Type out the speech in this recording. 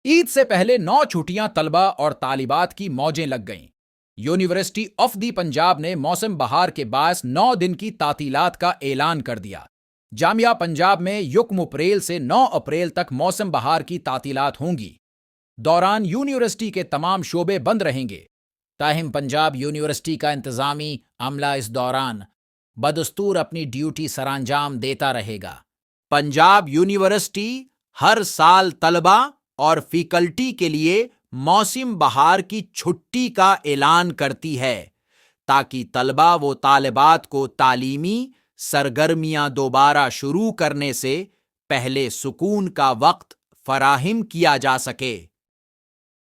ईद से पहले 9 छुट्टियां तलबा और तालिबात की मौजें लग गईं। यूनिवर्सिटी ऑफ दी पंजाब ने मौसम बहार के बायस 9 दिन की तातीलात का ऐलान कर दिया। जामिया पंजाब में युक्म अप्रैल से 9 अप्रैल तक मौसम बहार की तातीलात होंगी। दौरान यूनिवर्सिटी के तमाम शोबे बंद रहेंगे। ताहिम पंजाब यूनिवर्सिटी का इंतजामी अमला इस दौरान बदस्तूर अपनी ड्यूटी सरअंजाम देता रहेगा। पंजाब यूनिवर्सिटी हर साल तलबा और फैकल्टी के लिए मौसम बहार की छुट्टी का ऐलान करती है ताकि तलबा व तालिबात को तालीमी सरगर्मियां दोबारा शुरू करने से पहले सुकून का वक्त फराहिम किया जा सके।